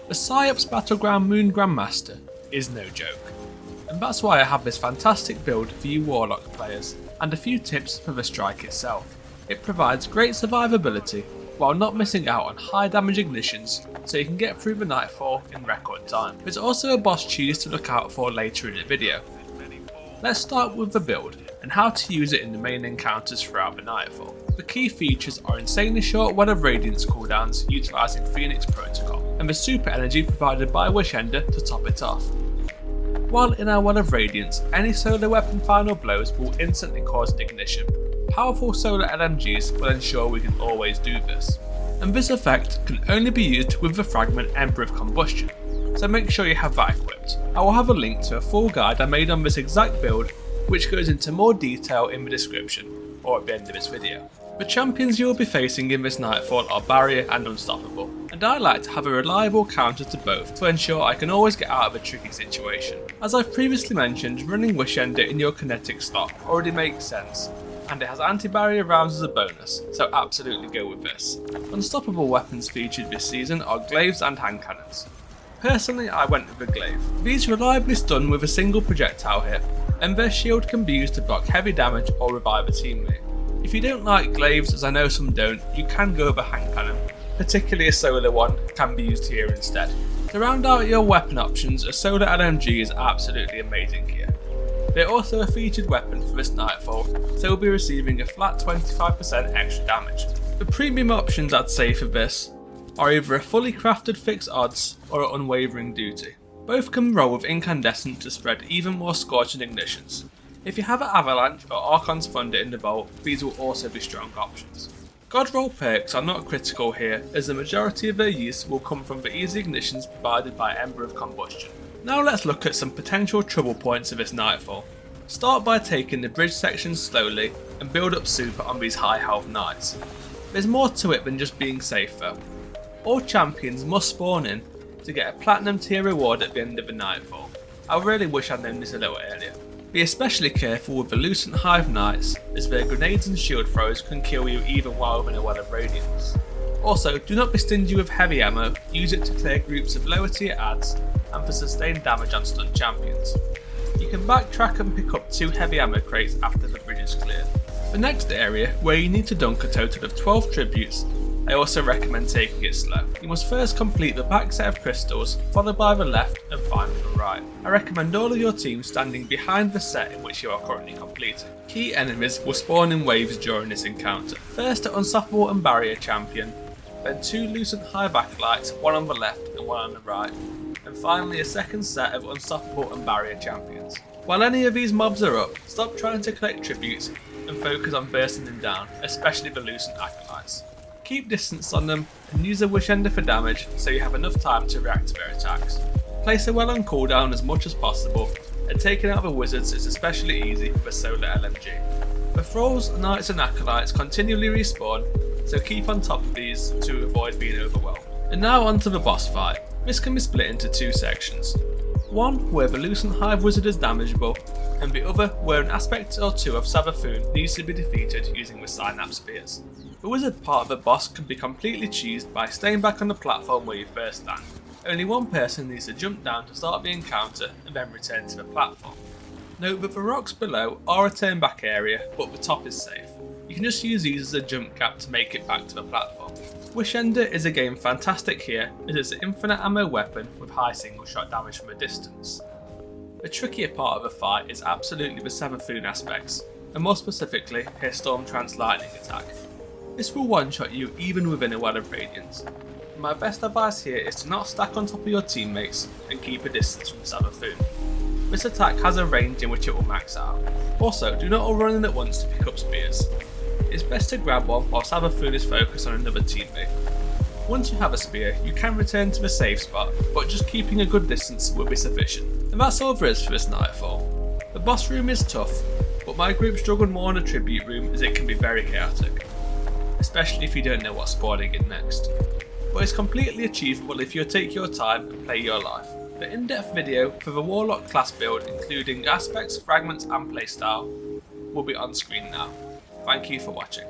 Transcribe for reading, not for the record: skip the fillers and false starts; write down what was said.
The Psi-ops Battleground Moon Grandmaster is no joke, and that's why I have this fantastic build for you Warlock players, and a few tips for the strike itself. It provides great survivability while not missing out on high damage ignitions, so you can get through the nightfall in record time. There's also a boss cheese to look out for later in the video. Let's start with the build and how to use it in the main encounters throughout the nightfall. The key features are insanely short Well of Radiance cooldowns utilising Phoenix Protocol, and the super energy provided by Wishender to top it off. While in our Well of Radiance, any solar weapon final blows will instantly cause an ignition. Powerful solar LMGs will ensure we can always do this, and this effect can only be used with the fragment Ember of Combustion, so make sure you have that equipped. I will have a link to a full guide I made on this exact build, which goes into more detail in the description, or at the end of this video. The champions you will be facing in this nightfall are Barrier and Unstoppable, and I like to have a reliable counter to both to ensure I can always get out of a tricky situation. As I've previously mentioned, running Wishender in your kinetic slot already makes sense, and it has anti-barrier rounds as a bonus, so absolutely go with this. Unstoppable weapons featured this season are glaives and hand cannons. Personally, I went with the glaive. These reliably stun with a single projectile hit, and their shield can be used to block heavy damage or revive a teammate. If you don't like glaives, as I know some don't, you can go with a hand cannon, particularly a solar one can be used here instead. To round out your weapon options, a solar LMG is absolutely amazing here. They're also a featured weapon for this nightfall, so we'll be receiving a flat 25% extra damage. The premium options I'd say for this are either a fully crafted fixed odds or an unwavering duty. Both can roll with incandescent to spread even more scorching ignitions. If you have an avalanche or Archon's Thunder in the vault, these will also be strong options. God roll perks are not critical here, as the majority of their use will come from the easy ignitions provided by Ember of Combustion. Now let's look at some potential trouble points of this nightfall. Start by taking the bridge sections slowly and build up super on these high health knights. There's more to it than just being safe though. All champions must spawn in to get a platinum tier reward at the end of the nightfall. I really wish I'd known this a little earlier. Be especially careful with the Lucent Hive Knights, as their grenades and shield throws can kill you even while in a Well of Radiance. Also, do not be stingy with heavy ammo, use it to clear groups of lower tier adds and for sustained damage on stunned champions. You can backtrack and pick up 2 heavy ammo crates after the bridge is cleared. The next area, where you need to dunk a total of 12 tributes, I also recommend taking it slow. You must first complete the back set of crystals, followed by the left and finally the right. I recommend all of your team standing behind the set in which you are currently completing. Key enemies will spawn in waves during this encounter. First an Unstoppable and Barrier champion, then 2 Lucent Hive Acolytes, one on the left and one on the right, and finally a second set of Unstoppable and Barrier champions. While any of these mobs are up, stop trying to collect tributes and focus on bursting them down, especially the Lucent Acolytes. Keep distance on them and use a Wishender for damage so you have enough time to react to their attacks. Place a well on cooldown as much as possible, and taking out the wizards is especially easy with a solar LMG. The thralls, knights and acolytes continually respawn, so keep on top of these to avoid being overwhelmed. And now onto the boss fight. This can be split into 2 sections. One where the Lucent Hive Wizard is damageable, and the other where an aspect or 2 of Savathûn needs to be defeated using the Synapse Spears. The wizard part of the boss can be completely cheesed by staying back on the platform where you first stand. Only one person needs to jump down to start the encounter and then return to the platform. Note that the rocks below are a turn back area, but the top is safe. You can just use these as a jump gap to make it back to the platform. Wishender is again fantastic here, as it's an infinite ammo weapon with high single shot damage from a distance. The trickier part of the fight is absolutely the Savathûn aspects, and more specifically her Storm Trance Lightning attack. This will one-shot you even within a Well of Radiance. My best advice here is to not stack on top of your teammates and keep a distance from Savathûn. This attack has a range in which it will max out. Also, do not all run in at once to pick up spears. It's best to grab one while Savathûn is focused on another teammate. Once you have a spear, you can return to the safe spot, but just keeping a good distance will be sufficient. And that's all there is for this nightfall. The boss room is tough, but my group struggled more on the tribute room as it can be very chaotic, especially if you don't know what's spawning in next. But it's completely achievable if you take your time and play your life. The in-depth video for the Warlock class build, including aspects, fragments and playstyle, will be on screen now. Thank you for watching.